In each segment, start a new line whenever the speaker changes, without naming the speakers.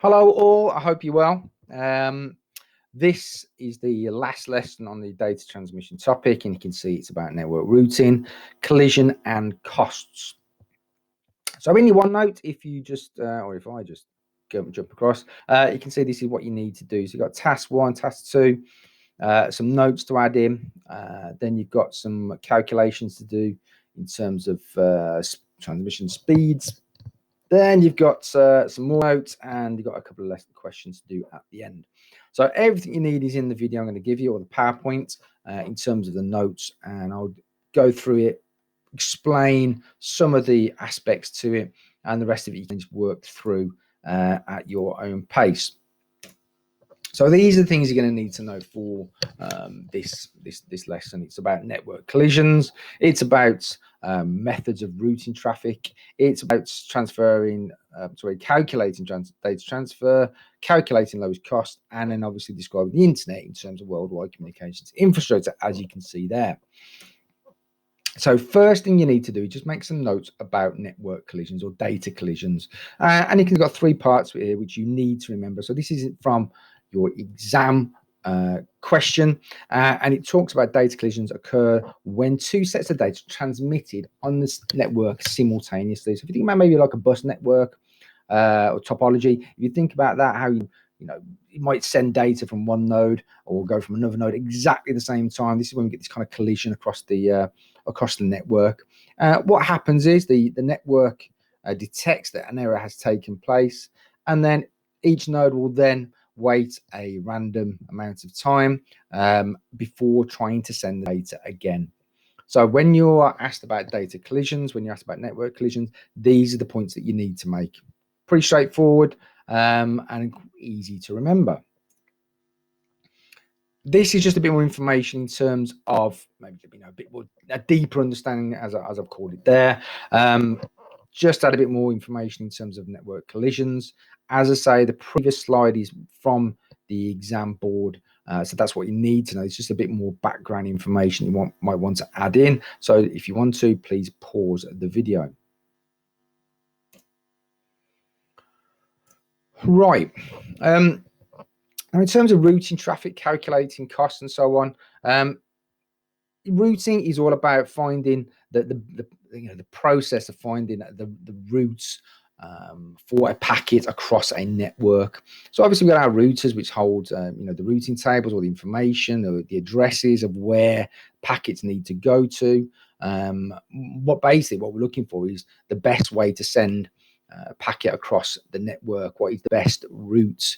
Hello all, I hope you're well. This is the last lesson on the data transmission topic, and you can see it's about network routing, collision and costs. So in your OneNote, if you just, or if I just jump across, you can see this is what you need to do. So you've got task 1, task 2, some notes to add in, then you've got some calculations to do in terms of transmission speeds. Then you've got some more notes, and you've got a couple of lesson questions to do at the end. So everything you need is in the video I'm going to give you, or the PowerPoint, in terms of the notes, and I'll go through it, explain some of the aspects to it, and the rest of it you can just work through at your own pace. So these are the things you're going to need to know for this lesson. It's about network collisions. It's about methods of routing traffic. It's about calculating data transfer, calculating lowest cost, and then obviously describing the internet in terms of worldwide communications infrastructure, as you can see there. So first thing you need to do is just make some notes about network collisions or data collisions. And you can got 3 parts here which you need to remember. So this is from your exam question, and it talks about data collisions occur when 2 sets of data transmitted on this network simultaneously. So if you think about maybe like a bus network or topology, if you think about that, how you might send data from one node or go from another node exactly the same time. This is when we get this kind of collision across the network. What happens is the network detects that an error has taken place, and then each node will then wait a random amount of time before trying to send the data again. So when you're asked about data collisions, when you're asked about network collisions, these are the points that you need to make. Pretty straightforward and easy to remember. This is just a bit more information in terms of maybe a deeper understanding, as I've called it there. Just add a bit more information in terms of network collisions. As I say, the previous slide is from the exam board, so that's what you need to know. It's just a bit more background information you might want to add in. So if you want to, please pause the video. Right. Now, in terms of routing traffic, calculating costs, and so on, routing is all about finding the process of finding the routes for a packet across a network. So obviously we've got our routers, which hold the routing tables, or the information, or the addresses of where packets need to go to. What we're looking for is the best way to send a packet across the network. What is the best route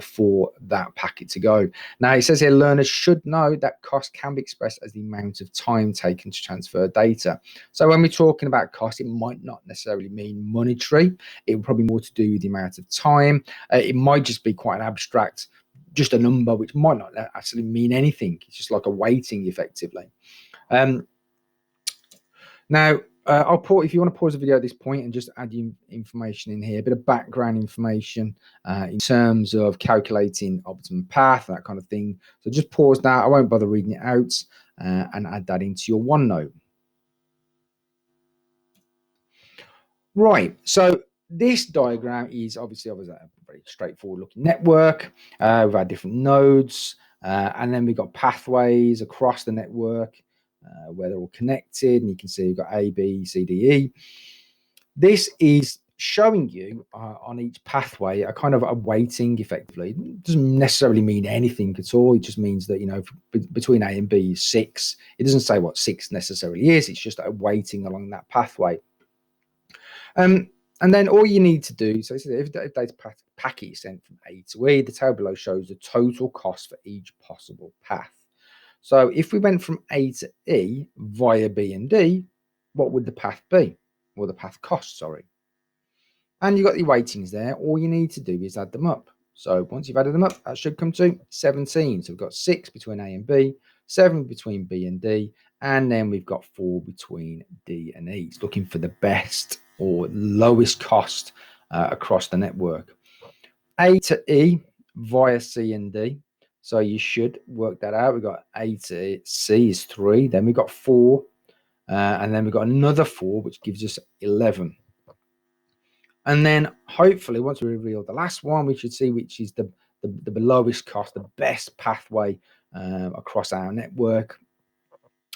for that packet to go? Now, it says here, learners should know that cost can be expressed as the amount of time taken to transfer data. So when we're talking about cost, it might not necessarily mean monetary. It would probably more to do with the amount of time. It might just be quite an abstract, just a number, which might not actually mean anything. It's just like a weighting, effectively. Now, if you want to pause the video at this point and just add information in here, a bit of background information in terms of calculating optimum path, that kind of thing. So just pause that. I won't bother reading it out, and add that into your OneNote. Right. So this diagram is obviously a very straightforward looking network. We've had different nodes, and then we've got pathways across the network, where they're all connected, and you can see you've got A, B, C, D, E. This is showing you on each pathway a kind of a weighting, effectively. It doesn't necessarily mean anything at all. It just means that between A and B is 6. It doesn't say what 6 necessarily is. It's just a weighting along that pathway. And then all you need to do, so if data packet is sent from A to E, the table below shows the total cost for each possible path. So if we went from A to E via B and D, what would the path be? Or the path cost, sorry. And you've got your weightings there. All you need to do is add them up. So once you've added them up, that should come to 17. So we've got 6 between A and B, 7 between B and D, and then we've got 4 between D and E. It's looking for the best or lowest cost across the network. A to E via C and D. So you should work that out. We've got A to C is 3. Then we've got 4. And then we've got another 4, which gives us 11. And then hopefully once we reveal the last one, we should see which is the lowest cost, the best pathway across our network.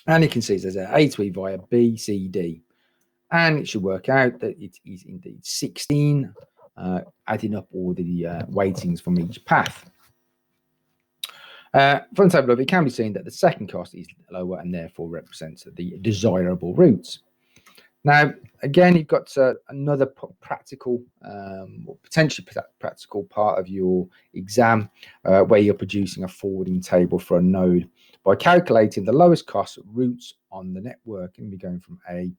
And you can see there's a A to E via B, C, D. And it should work out that it is indeed 16, adding up all the weightings from each path. From the table above, it can be seen that the second cost is lower and therefore represents the desirable routes. Now, again, you've got another practical, or potentially practical part of your exam where you're producing a forwarding table for a node by calculating the lowest cost routes on the network. And we're going from A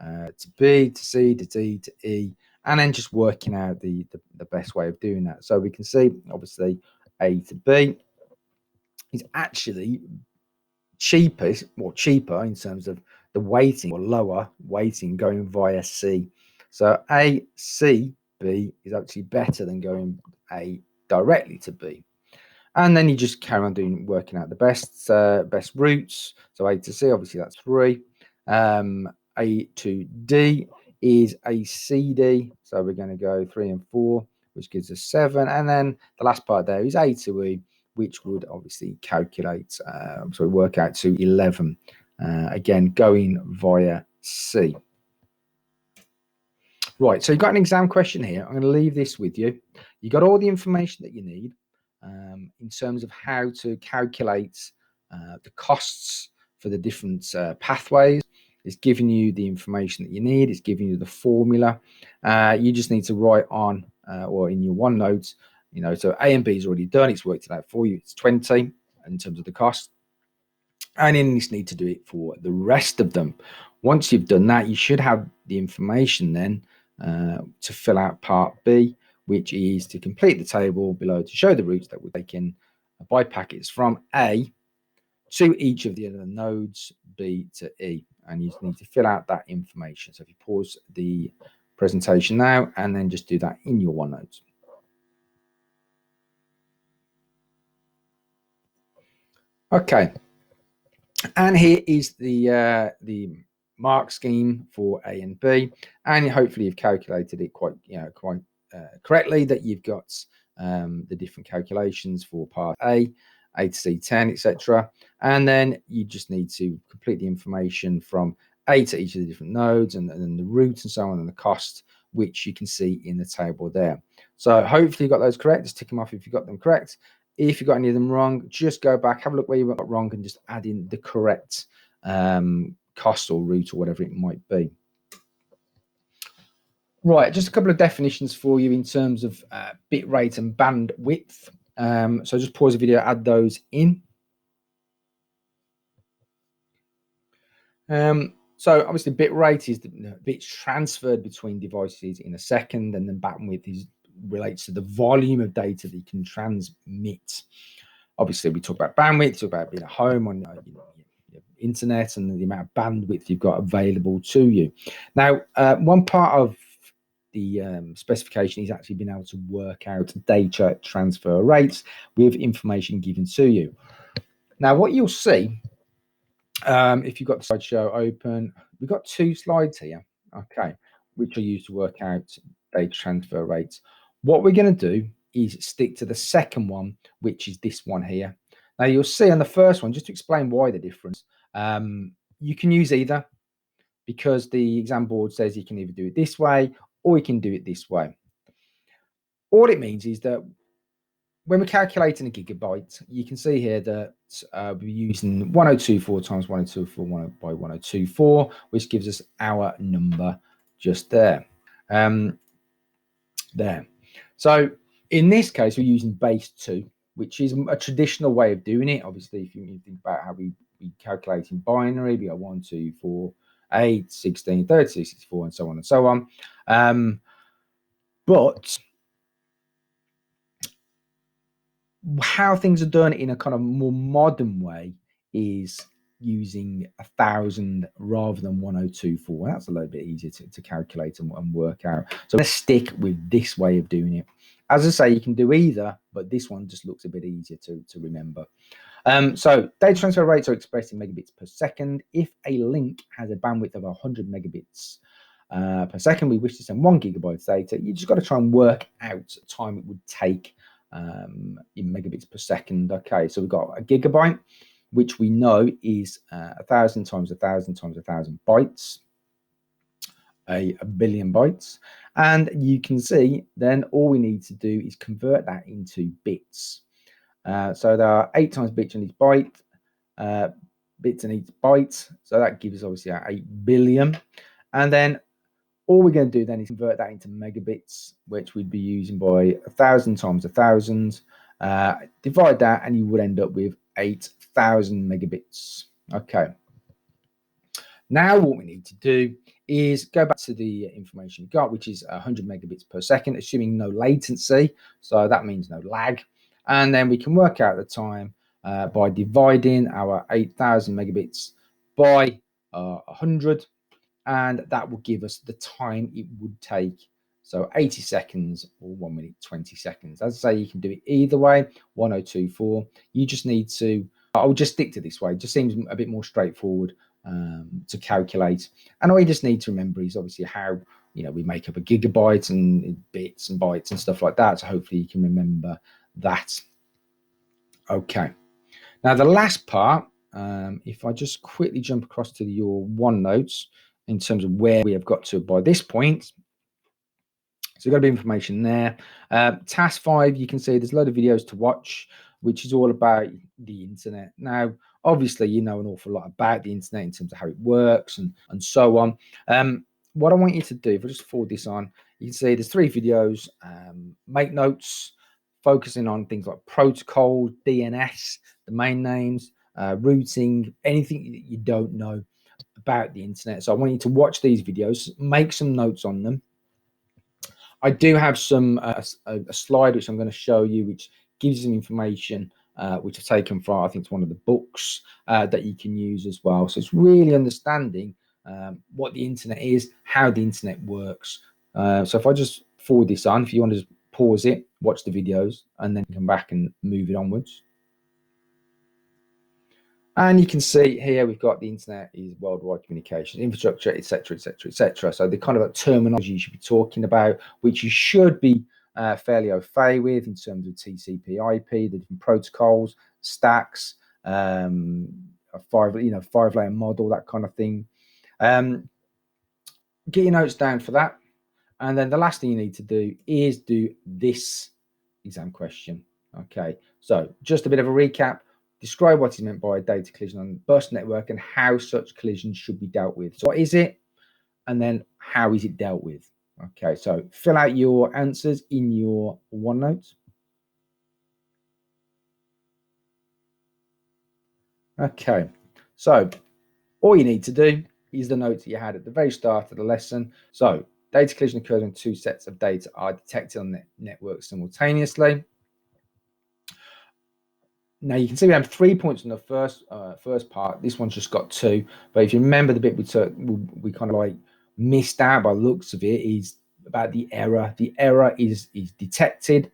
to B to C to D to E, and then just working out the best way of doing that. So we can see, obviously, A to B is actually cheaper in terms of the weighting, or lower weighting going via C. So A, C, B is actually better than going A directly to B. And then you just carry on working out the best routes. So A to C, obviously that's 3. A to D is a CD. So we're going to go 3 and 4, which gives us 7. And then the last part there is A to E, which would obviously calculate, so work out to 11. Again, going via C. Right, so you've got an exam question here. I'm going to leave this with you. You've got all the information that you need in terms of how to calculate the costs for the different pathways. It's giving you the information that you need. It's giving you the formula. You just need to write on or in your OneNote, so A and B is already done. It's worked it out for you. It's 20 in terms of the cost. And then you just need to do it for the rest of them. Once you've done that, you should have the information then to fill out part B, which is to complete the table below to show the routes that were taken by packets from A to each of the other nodes, B to E. And you need to fill out that information. So if you pause the presentation now and then just do that in your OneNote. Okay. And here is the mark scheme for A and B, and hopefully you've calculated it quite correctly, that you've got the different calculations for part A to C 10, etc. And then you just need to complete the information from A to each of the different nodes, and then the route and so on, and the cost, which you can see in the table there. So hopefully you got those correct. Just tick them off if you got them correct. If you got any of them wrong, just go back, have a look where you got wrong, and just add in the correct cost or route or whatever it might be. Right, just a couple of definitions for you in terms of bit rate and bandwidth. So just pause the video, add those in. So obviously bit rate is the bits transferred between devices in a second, and then bandwidth relates to the volume of data that you can transmit. Obviously, we talk about bandwidth, talk about being at home on your internet, and the amount of bandwidth you've got available to you. Now, one part of the specification is actually being able to work out data transfer rates with information given to you. Now, what you'll see, if you've got the slideshow open, we've got 2 slides here, okay, which are used to work out data transfer rates. What we're going to do is stick to the second one, which is this one here. Now, you'll see on the first one, just to explain why the difference, you can use either, because the exam board says you can either do it this way or you can do it this way. All it means is that when we're calculating a gigabyte, you can see here that we're using 1024 times 1024 by 1024, which gives us our number just there. So in this case, we're using base 2, which is a traditional way of doing it. Obviously, if you think about how we calculate in binary, we got 1, 2, 4, 8, 16, 36, 64, and so on and so on. But how things are done in a kind of more modern way is using 1000 rather than 1024. That's a little bit easier to calculate and work out. So let's stick with this way of doing it. As I say, you can do either, but this one just looks a bit easier to remember. So data transfer rates are expressed in megabits per second. If a link has a bandwidth of 100 megabits, per second. We wish to send 1 gigabyte of data. You just got to try and work out the time it would take in megabits per second. Okay, so we've got a gigabyte, which we know is 1,000 times 1,000 times 1,000 bytes, a billion bytes. And you can see then all we need to do is convert that into bits. So there are 8 times bits in each byte, bits in each byte. So that gives us obviously our 8 billion. And then all we're going to do then is convert that into megabits, which we'd be using by 1,000 times 1,000. Divide that and you would end up with 8,000 megabits. Okay. Now what we need to do is go back to the information we got, which is 100 megabits per second, assuming no latency. So that means no lag. And then we can work out the time by dividing our 8,000 megabits by 100. And that will give us the time it would take. So 80 seconds or 1 minute, 20 seconds. As I say, you can do it either way, 1024. You just need to, I'll just stick to this way. It just seems a bit more straightforward to calculate. And all you just need to remember is obviously how, we make up a gigabyte and bits and bytes and stuff like that. So hopefully you can remember that. Okay. Now the last part, if I just quickly jump across to your OneNote in terms of where we have got to by this point. So you've got a bit of information there. Task 5, you can see there's a load of videos to watch, which is all about the internet. Now, obviously, you know an awful lot about the internet in terms of how it works and so on. What I want you to do, if I just forward this on, you can see there's 3 videos. Make notes, focusing on things like protocol, DNS, domain names, routing, anything that you don't know about the internet. So I want you to watch these videos, make some notes on them. I do have some a slide which I'm going to show you, which gives you some information which I've taken from, I think it's one of the books that you can use as well. So it's really understanding what the internet is, how the internet works. So if I just forward this on, if you want to just pause it, watch the videos, and then come back and move it onwards. And you can see here we've got the internet is worldwide communications infrastructure, etc., etc., etc. So the kind of terminology you should be talking about, which you should be fairly au fait with in terms of TCP/IP, the different protocols, stacks, a 5-layer model, that kind of thing. Get your notes down for that, and then the last thing you need to do is do this exam question. Okay, so just a bit of a recap. Describe what is meant by a data collision on the bus network and how such collisions should be dealt with. So what is it? And then how is it dealt with? Okay, so fill out your answers in your OneNote. Okay, so all you need to do is the notes that you had at the very start of the lesson. So data collision occurs when 2 sets of data are detected on the network simultaneously. Now you can see we have 3 points in the first part. This one's just got 2, but if you remember the bit we kind of like missed out by the looks of it is about the error. The error is detected,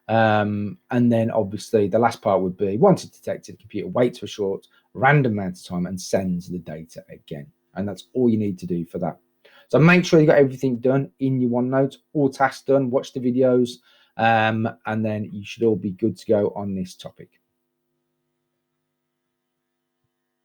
and then obviously the last part would be once it's detected, the computer waits for a short random amount of time and sends the data again, and that's all you need to do for that. So make sure you got everything done in your OneNote, all tasks done. Watch the videos, and then you should all be good to go on this topic.